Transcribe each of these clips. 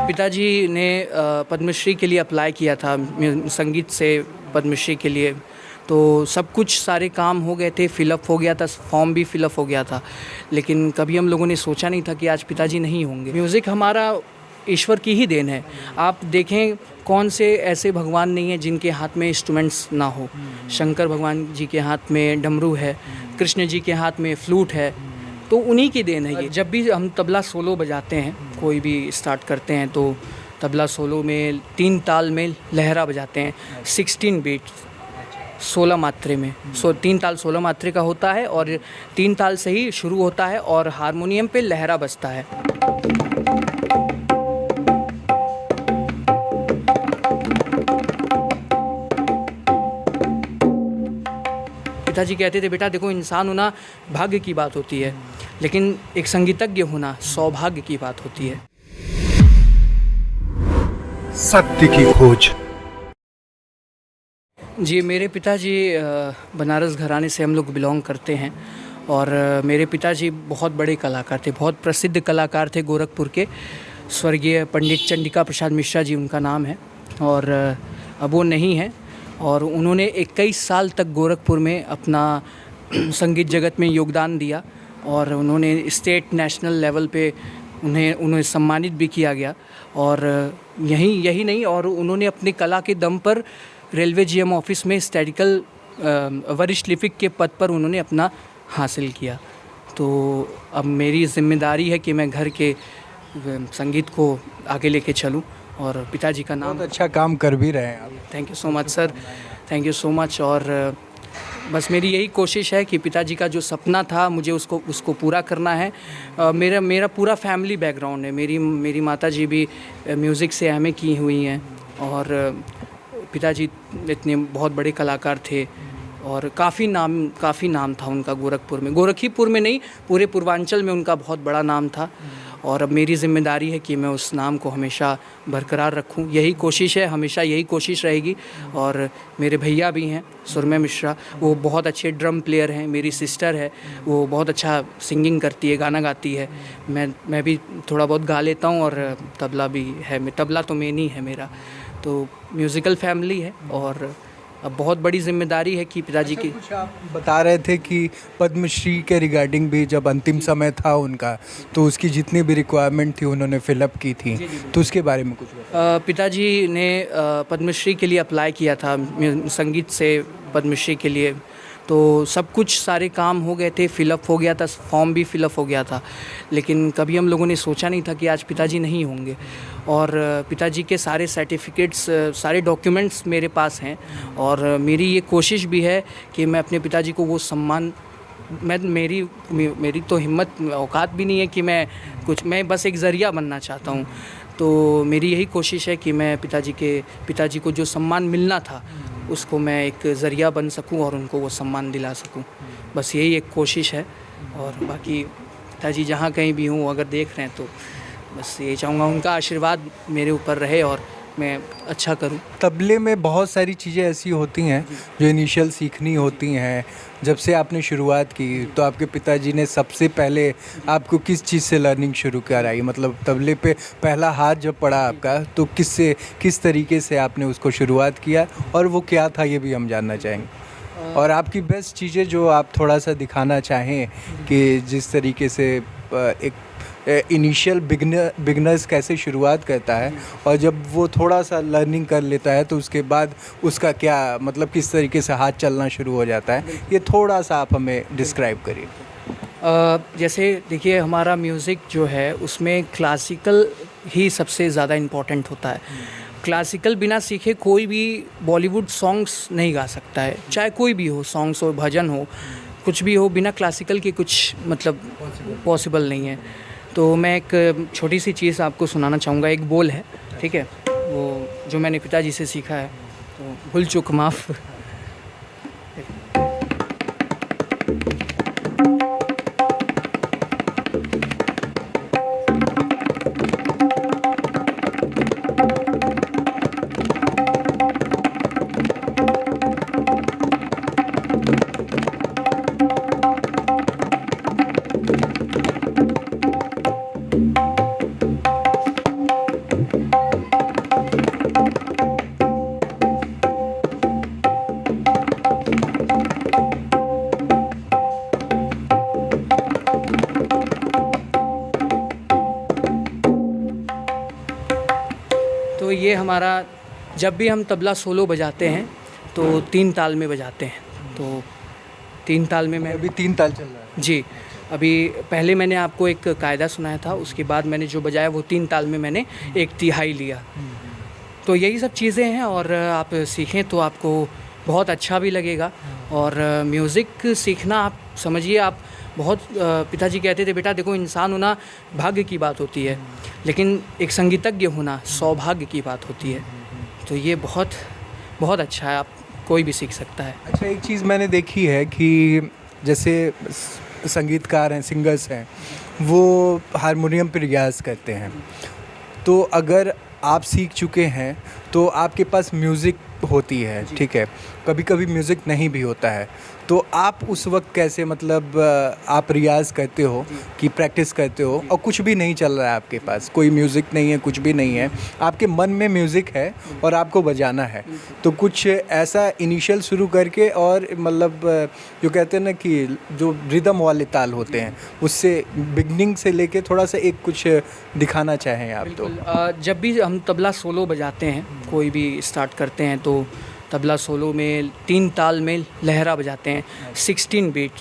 पिताजी ने पद्मश्री के लिए अप्लाई किया था, संगीत से पद्मश्री के लिए। तो सब कुछ सारे काम हो गए थे, फिलअप हो गया था, फॉर्म भी फिलअप हो गया था, लेकिन कभी हम लोगों ने सोचा नहीं था कि आज पिताजी नहीं होंगे। म्यूज़िक हमारा ईश्वर की ही देन है। आप देखें कौन से ऐसे भगवान नहीं हैं जिनके हाथ में इंस्ट्रूमेंट्स ना हो। शंकर भगवान जी के हाथ में डमरू है, कृष्ण जी के हाथ में फ्लूट है, तो उन्हीं की देन है ये। जब भी हम तबला सोलो बजाते हैं, कोई भी स्टार्ट करते हैं, तो तबला सोलो में 3 ताल में लहरा बजाते हैं, 16 बीट 16 मात्रे में। 3 ताल 16 मात्रे का होता है और 3 ताल से ही शुरू होता है और हारमोनियम पे लहरा बजता है। पिताजी कहते थे, बेटा देखो, इंसान होना भाग्य की बात होती है, लेकिन एक संगीतज्ञ होना सौभाग्य की बात होती है। सत्य की खोज। जी, मेरे पिताजी बनारस घराने से हम लोग बिलोंग करते हैं और मेरे पिताजी बहुत बड़े कलाकार थे, बहुत प्रसिद्ध कलाकार थे गोरखपुर के। स्वर्गीय पंडित चंडिका प्रसाद मिश्रा जी उनका नाम है और अब वो नहीं हैं। और उन्होंने 21 साल तक गोरखपुर में अपना संगीत जगत में योगदान दिया और उन्होंने स्टेट नेशनल लेवल पे उन्हें सम्मानित भी किया गया। और यही नहीं, और उन्होंने अपनी कला के दम पर रेलवे जीएम ऑफिस में स्टैटिकल वरिष्ठ लिपिक के पद पर उन्होंने अपना हासिल किया। तो अब मेरी जिम्मेदारी है कि मैं घर के संगीत को आगे लेके चलूं और पिताजी का नाम। बहुत अच्छा काम कर भी रहे हैं आप। Thank you so much sir, thank you so much. और बस मेरी यही कोशिश है कि पिताजी का जो सपना था मुझे उसको पूरा करना है। मेरा पूरा फैमिली बैकग्राउंड है। मेरी माताजी भी म्यूज़िक से एमए की हुई हैं और पिताजी इतने बहुत बड़े कलाकार थे और काफ़ी नाम था उनका गोरखीपुर में नहीं, पूरे पूर्वांचल में उनका बहुत बड़ा नाम था। और अब मेरी ज़िम्मेदारी है कि मैं उस नाम को हमेशा बरकरार रखूं। यही कोशिश है, हमेशा यही कोशिश रहेगी। और मेरे भैया भी हैं सुरमय मिश्रा, वो बहुत अच्छे ड्रम प्लेयर हैं। मेरी सिस्टर है, वो बहुत अच्छा सिंगिंग करती है, गाना गाती है। मैं भी थोड़ा बहुत गा लेता हूँ और तबला भी है, तबला तो मेन ही है मेरा। तो म्यूज़िकल फैमिली है और अब बहुत बड़ी जिम्मेदारी है कि पिताजी की। कुछ आप बता रहे थे कि पद्मश्री के रिगार्डिंग भी जब अंतिम समय था उनका, तो उसकी जितनी भी रिक्वायरमेंट थी उन्होंने फिलअप की थी, तो उसके बारे में कुछ पिताजी ने पद्मश्री के लिए अप्लाई किया था, संगीत से पद्मश्री के लिए। तो सब कुछ सारे काम हो गए थे, फिलअप हो गया था, फॉर्म भी फिलअप हो गया था, लेकिन कभी हम लोगों ने सोचा नहीं था कि आज पिताजी नहीं होंगे। और पिताजी के सारे सर्टिफिकेट्स, सारे डॉक्यूमेंट्स मेरे पास हैं और मेरी ये कोशिश भी है कि मैं अपने पिताजी को वो सम्मान, मेरी तो हिम्मत औकात भी नहीं है कि मैं बस एक ज़रिया बनना चाहता हूँ। तो मेरी यही कोशिश है कि मैं पिताजी को जो सम्मान मिलना था उसको मैं एक ज़रिया बन सकूं और उनको वो सम्मान दिला सकूं। बस यही एक कोशिश है। और बाकी पिताजी जहाँ कहीं भी हों, अगर देख रहे हैं तो बस ये चाहूँगा उनका आशीर्वाद मेरे ऊपर रहे और मैं अच्छा करूं। तबले में बहुत सारी चीज़ें ऐसी होती हैं जो इनिशियल सीखनी होती हैं। जब से आपने शुरुआत की तो आपके पिताजी ने सबसे पहले आपको किस चीज़ से लर्निंग शुरू कराई? मतलब तबले पे पहला हाथ जब पड़ा आपका तो किस तरीके से आपने उसको शुरुआत किया और वो क्या था, ये भी हम जानना चाहेंगे। और आपकी बेस्ट चीज़ें जो आप थोड़ा सा दिखाना चाहें कि जिस तरीके से एक इनिशियल बिगनर्स कैसे शुरुआत करता है और जब वो थोड़ा सा लर्निंग कर लेता है तो उसके बाद उसका क्या, मतलब किस तरीके से हाथ चलना शुरू हो जाता है, ये थोड़ा सा आप हमें डिस्क्राइब करिए। जैसे देखिए, हमारा म्यूज़िक जो है उसमें क्लासिकल ही सबसे ज़्यादा इम्पोर्टेंट होता है। क्लासिकल बिना सीखे कोई भी बॉलीवुड सॉन्ग्स नहीं गा सकता है, चाहे कोई भी हो, सॉन्ग्स हो, भजन हो, कुछ भी हो, बिना क्लासिकल के कुछ मतलब पॉसिबल नहीं है। तो मैं एक छोटी सी चीज़ आपको सुनाना चाहूँगा। एक बोल है, ठीक है, वो जो मैंने पिताजी से सीखा है, तो भूल चूक माफ़। ये हमारा जब भी हम तबला सोलो बजाते हैं तो 3 ताल में बजाते हैं। तो 3 ताल में मैं अभी 3 ताल चल रहा है। जी, अभी पहले मैंने आपको एक कायदा सुनाया था, उसके बाद मैंने जो बजाया वो 3 ताल में मैंने 1/3 लिया। तो यही सब चीज़ें हैं और आप सीखें तो आपको बहुत अच्छा भी लगेगा। और म्यूज़िक सीखना आप समझिए, आप बहुत पिताजी कहते थे बेटा देखो इंसान होना भाग्य की बात होती है, लेकिन एक संगीतज्ञ होना सौभाग्य की बात होती है। तो ये बहुत बहुत अच्छा है, आप कोई भी सीख सकता है। अच्छा, एक चीज़ मैंने देखी है कि जैसे संगीतकार हैं, सिंगर्स हैं, वो हारमोनियम पे रियाज़ करते हैं। तो अगर आप सीख चुके हैं तो आपके पास म्यूज़िक होती है, ठीक है, कभी कभी म्यूज़िक नहीं भी होता है, तो आप उस वक्त कैसे, मतलब आप रियाज़ करते हो कि प्रैक्टिस करते हो और कुछ भी नहीं चल रहा है, आपके पास कोई म्यूज़िक नहीं है, कुछ भी नहीं है, आपके मन में म्यूज़िक है और आपको बजाना है, तो कुछ ऐसा इनिशियल शुरू करके और मतलब जो कहते हैं ना कि जो रिदम वाले ताल होते हैं उससे बिगनिंग से लेके थोड़ा सा एक कुछ दिखाना चाहें आप तो। जब भी हम तबला सोलो बजाते हैं, कोई भी स्टार्ट करते हैं तो तबला सोलो में 3 ताल में लहरा बजाते हैं, 16 बीट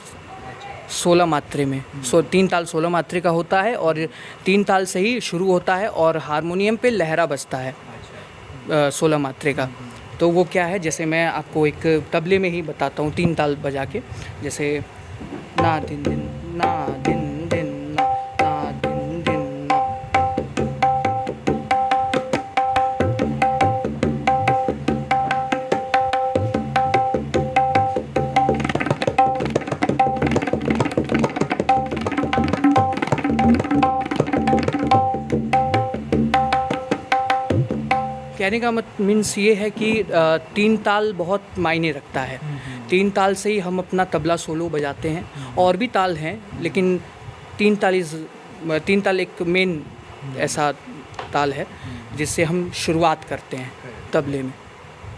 16 मात्रे में। 3 ताल 16 मात्रे का होता है और 3 ताल से ही शुरू होता है और हारमोनियम पे लहरा बजता है 16 मात्रे का। तो वो क्या है, जैसे मैं आपको एक तबले में ही बताता हूँ 3 ताल बजा के, जैसे ना दिन दिन ना दिन दिन ना ना दिन दिन ना। कहने का मीन्स ये है कि 3 ताल बहुत मायने रखता है। 3 ताल से ही हम अपना तबला सोलो बजाते हैं, और भी ताल हैं लेकिन 3 ताल एक मेन ऐसा ताल है जिससे हम शुरुआत करते हैं तबले में।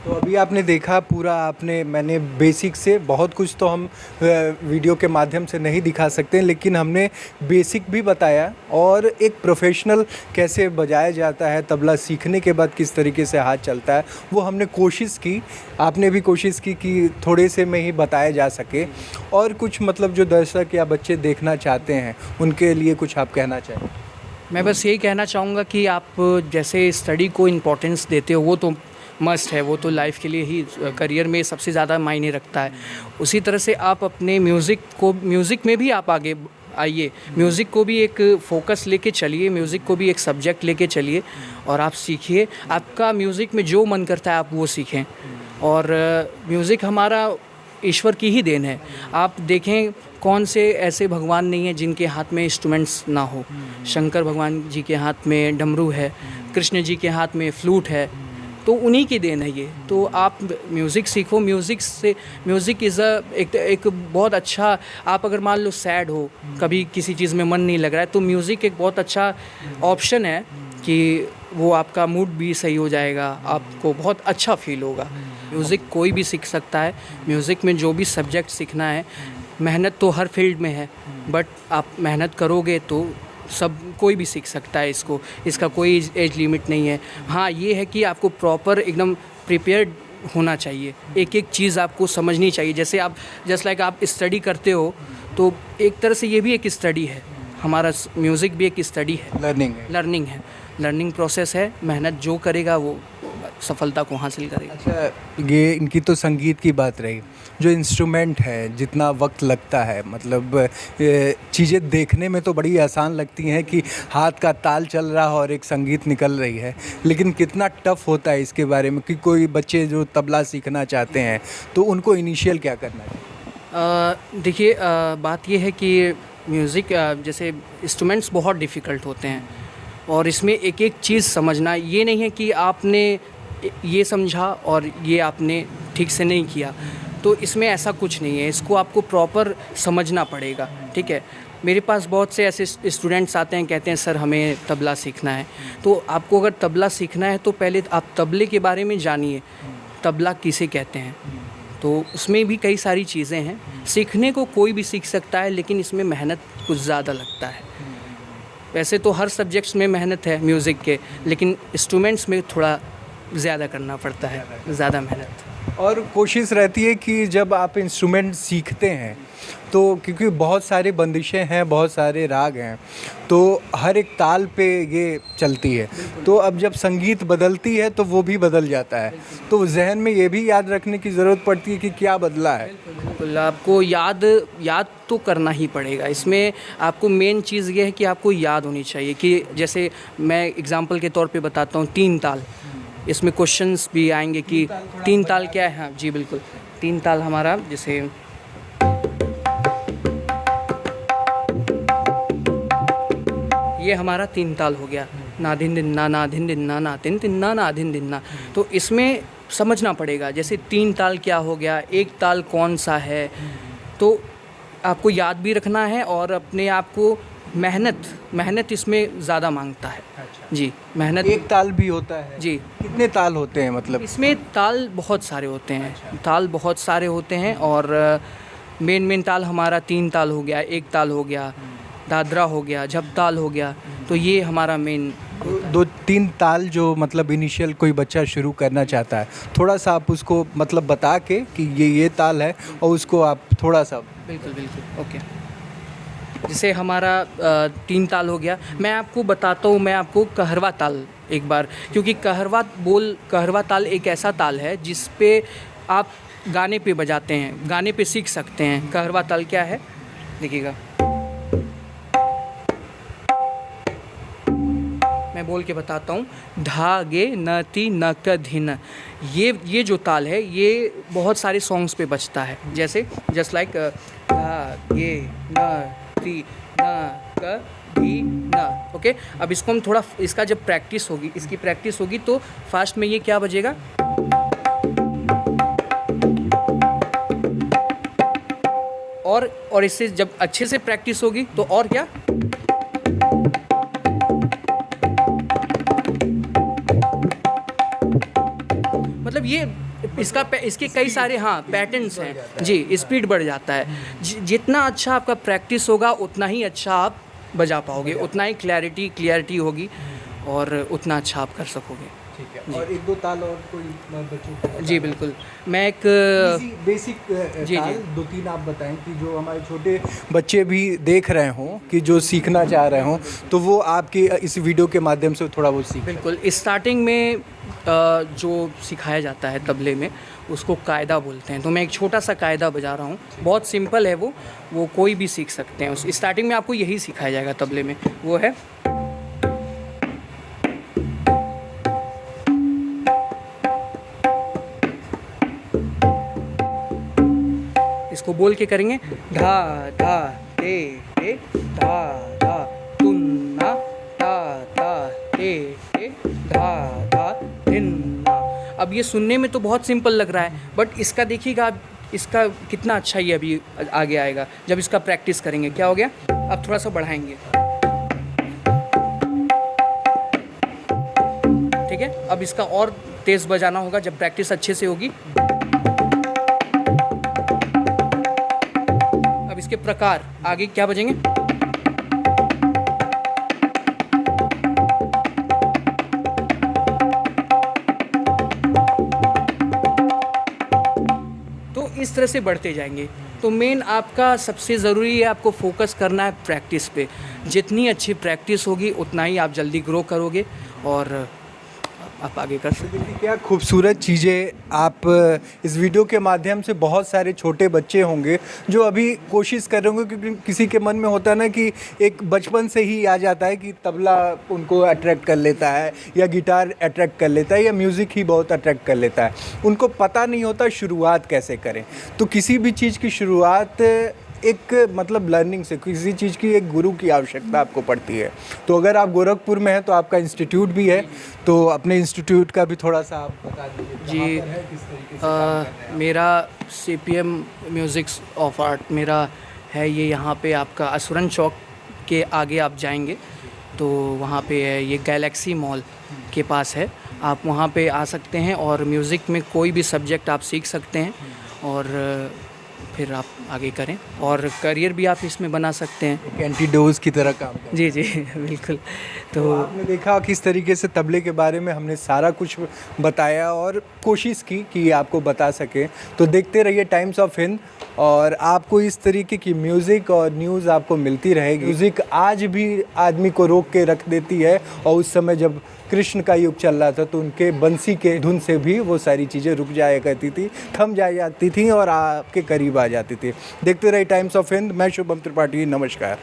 तो अभी आपने देखा पूरा, मैंने बेसिक से बहुत कुछ तो हम वीडियो के माध्यम से नहीं दिखा सकते, लेकिन हमने बेसिक भी बताया और एक प्रोफेशनल कैसे बजाया जाता है, तबला सीखने के बाद किस तरीके से हाथ चलता है, वो हमने कोशिश की, आपने भी कोशिश की कि थोड़े से में ही बताया जा सके। और कुछ मतलब जो दर्शक या बच्चे देखना चाहते हैं उनके लिए कुछ आप कहना चाहें? मैं बस यही कहना चाहूँगा कि आप जैसे स्टडी को इम्पोर्टेंस देते हो, वो तो मस्ट है, वो तो लाइफ के लिए ही, करियर में सबसे ज़्यादा मायने रखता है। उसी तरह से आप अपने म्यूज़िक में भी आप आगे आइए, म्यूज़िक को भी एक फोकस लेके चलिए, म्यूज़िक को भी एक सब्जेक्ट लेके चलिए और आप सीखिए। आपका म्यूज़िक में जो मन करता है आप वो सीखें। और म्यूज़िक हमारा ईश्वर की ही देन है। आप देखें कौन से ऐसे भगवान नहीं हैं जिनके हाथ में इंस्ट्रूमेंट्स ना हो। शंकर भगवान जी के हाथ में डमरू है, कृष्ण जी के हाथ में फ्लूट है, तो उन्हीं की देन है ये। तो आप म्यूज़िक सीखो, म्यूज़िक इज़ एक बहुत अच्छा, आप अगर मान लो सैड हो, कभी किसी चीज़ में मन नहीं लग रहा है, तो म्यूज़िक एक बहुत अच्छा ऑप्शन है कि वो आपका मूड भी सही हो जाएगा, आपको बहुत अच्छा फील होगा। म्यूज़िक कोई भी सीख सकता है। म्यूज़िक में जो भी सब्जेक्ट सीखना है, मेहनत तो हर फील्ड में है, बट आप मेहनत करोगे तो कोई भी सीख सकता है इसको, इसका कोई एज लिमिट नहीं है। हाँ, ये है कि आपको प्रॉपर एकदम प्रिपेयर्ड होना चाहिए, एक एक चीज़ आपको समझनी चाहिए। जैसे आप जस्ट लाइक आप स्टडी करते हो, तो एक तरह से ये भी एक स्टडी है, हमारा म्यूज़िक भी एक स्टडी है, लर्निंग प्रोसेस है। मेहनत जो करेगा वो सफलता को हासिल करेगा। अच्छा, ये इनकी तो संगीत की बात रही, जो इंस्ट्रूमेंट है, जितना वक्त लगता है, मतलब चीज़ें देखने में तो बड़ी आसान लगती हैं कि हाथ का ताल चल रहा है और एक संगीत निकल रही है, लेकिन कितना टफ़ होता है इसके बारे में कि कोई बच्चे जो तबला सीखना चाहते हैं तो उनको इनिशियल क्या करना चाहिए? देखिए, बात ये है कि म्यूज़िक जैसे इंस्ट्रूमेंट्स बहुत डिफ़िकल्ट होते हैं और इसमें एक एक चीज़ समझना, ये नहीं है कि आपने ये समझा और ये आपने ठीक से नहीं किया, तो इसमें ऐसा कुछ नहीं है। इसको आपको प्रॉपर समझना पड़ेगा, ठीक है। मेरे पास बहुत से ऐसे स्टूडेंट्स आते हैं, कहते हैं सर हमें तबला सीखना है। तो आपको अगर तबला सीखना है तो पहले आप तबले के बारे में जानिए, तबला किसे कहते हैं। तो उसमें भी कई सारी चीज़ें हैं, सीखने को कोई भी सीख सकता है, लेकिन इसमें मेहनत कुछ ज़्यादा लगता है। वैसे तो हर सब्जेक्ट्स में मेहनत है म्यूज़िक के, लेकिन इंस्ट्रूमेंट्स में थोड़ा ज़्यादा करना पड़ता है, ज़्यादा मेहनत। और कोशिश रहती है कि जब आप इंस्ट्रूमेंट सीखते हैं तो क्योंकि बहुत सारे बंदिशें हैं, बहुत सारे राग हैं, तो हर एक ताल पे ये चलती है, तो अब जब संगीत बदलती है तो वो भी बदल जाता है, तो जहन में ये भी याद रखने की ज़रूरत पड़ती है कि क्या बदला है। बिल्कुल, आपको याद तो करना ही पड़ेगा। इसमें आपको मेन चीज़ ये है कि आपको याद होनी चाहिए कि जैसे मैं एग्जांपल के तौर पे बताता हूँ, 3 ताल, इसमें क्वेश्चंस भी आएंगे कि 3 ताल क्या है। हाँ जी बिल्कुल, 3 ताल हमारा जैसे ये हमारा 3 ताल हो गया, ना धिन दिन ना धिन दिन ना तिन तिन ना धिन दिन ना। तो इसमें समझना पड़ेगा जैसे 3 ताल क्या हो गया, एक ताल कौन सा है, तो आपको याद भी रखना है और अपने आप को मेहनत इसमें ज़्यादा मांगता है। जी, मेहनत। एक ताल भी होता है जी, कितने ताल होते हैं मतलब? इसमें ताल बहुत सारे होते हैं, ताल बहुत सारे होते हैं और मेन ताल हमारा 3 ताल हो गया, एक ताल हो गया, दादरा हो गया, झप ताल हो गया, तो ये हमारा मेन। 2-3 ताल जो मतलब इनिशियल कोई बच्चा शुरू करना चाहता है, थोड़ा सा आप उसको मतलब बता के कि ये ताल है और उसको आप थोड़ा सा। बिल्कुल, ओके। जैसे हमारा 3 ताल हो गया, मैं आपको बताता हूँ, मैं आपको कहरवा ताल एक बार, क्योंकि कहरवा ताल एक ऐसा ताल है जिस पे आप गाने पे बजाते हैं, गाने पे सीख सकते हैं। कहरवा ताल क्या है देखिएगा, मैं बोल के बताता हूँ, धागे नती नक धिन। ये जो ताल है ये बहुत सारे सॉन्ग्स पे बजता है, जैसे जस्ट लाइक धागे नती नक धिन। ओके, अब इसको हम थोड़ा, इसका जब प्रैक्टिस होगी, इसकी प्रैक्टिस होगी तो फास्ट में ये क्या बजेगा, और इससे जब अच्छे से प्रैक्टिस होगी तो और क्या, मतलब ये इसके कई सारे पैटर्न्स हैं जी, स्पीड बढ़ जाता है। जितना अच्छा आपका प्रैक्टिस होगा उतना ही अच्छा आप बजा पाओगे, उतना ही क्लियरिटी होगी और उतना अच्छा आप कर सकोगे। ठीक है, और 1-2 ताल और कोई बच्चों को? जी बिल्कुल, मैं एक बेसिक जी ताल 2-3 आप बताएं कि जो हमारे छोटे बच्चे भी देख रहे हों, कि जो सीखना चाह रहे हों, तो वो आपके इस वीडियो के माध्यम से थोड़ा वो सीख। बिल्कुल, स्टार्टिंग में जो सिखाया जाता है तबले में उसको कायदा बोलते हैं, तो मैं एक छोटा सा कायदा बजा रहा हूँ, बहुत सिंपल है वो कोई भी सीख सकते हैं। उस स्टार्टिंग में आपको यही सिखाया जाएगा तबले में, वो है इसको बोल के करेंगे, धा धा ते ते धा धा तुन्ना ता ता ते ते धा धा धिन्ना। अब ये सुनने में तो बहुत सिंपल लग रहा है, बट इसका देखिएगा आप, इसका कितना अच्छा ये अभी आगे आएगा जब इसका प्रैक्टिस करेंगे। क्या हो गया, अब थोड़ा सा बढ़ाएंगे, ठीक है। अब इसका और तेज़ बजाना होगा जब प्रैक्टिस अच्छे से होगी। अब इसके प्रकार आगे क्या बजेंगे, तो इस तरह से बढ़ते जाएंगे। तो मेन आपका सबसे ज़रूरी है, आपको फोकस करना है प्रैक्टिस पे। जितनी अच्छी प्रैक्टिस होगी उतना ही आप जल्दी ग्रो करोगे और आप आगे कर सकते हैं। क्या खूबसूरत चीज़ें आप इस वीडियो के माध्यम से बहुत सारे छोटे बच्चे होंगे जो अभी कोशिश कर रहे होंगे, क्योंकि किसी के मन में होता है ना कि एक बचपन से ही आ जाता है कि तबला उनको अट्रैक्ट कर लेता है या गिटार अट्रैक्ट कर लेता है या म्यूज़िक ही बहुत अट्रैक्ट कर लेता है, उनको पता नहीं होता शुरुआत कैसे करें। तो किसी भी चीज़ की शुरुआत एक मतलब लर्निंग से, किसी चीज़ की एक गुरु की आवश्यकता आपको पड़ती है। तो अगर आप गोरखपुर में हैं तो आपका इंस्टीट्यूट भी है, तो अपने इंस्टीट्यूट का भी थोड़ा सा आप बता दीजिए। जी, किस तरीके से मेरा CPM म्यूज़िक्स ऑफ आर्ट मेरा है, ये यहाँ पे आपका असुरन चौक के आगे आप जाएंगे तो वहाँ पे है, ये गैलेक्सी मॉल के पास है, आप वहाँ पे आ सकते हैं और म्यूज़िक में कोई भी सब्जेक्ट आप सीख सकते हैं और फिर आप आगे करें और करियर भी आप इसमें बना सकते हैं। एक एंटीडोज की तरह काम करता है। जी जी बिल्कुल। तो तो आपने देखा किस तरीके से तबले के बारे में हमने सारा कुछ बताया और कोशिश की कि आपको बता सके। तो देखते रहिए टाइम्स ऑफ हिंद और आपको इस तरीके की म्यूज़िक और न्यूज़ आपको मिलती रहेगी। म्यूज़िक आज भी आदमी को रोक के रख देती है और उस समय जब कृष्ण का युग चल रहा था तो उनके बंसी के धुन से भी वो सारी चीज़ें रुक जाया करती थी, थम जाया जाती थी और आपके करीब आ जाती थी। देखते रहिए टाइम्स ऑफ हिंद। मैं शुभम त्रिपाठी, नमस्कार।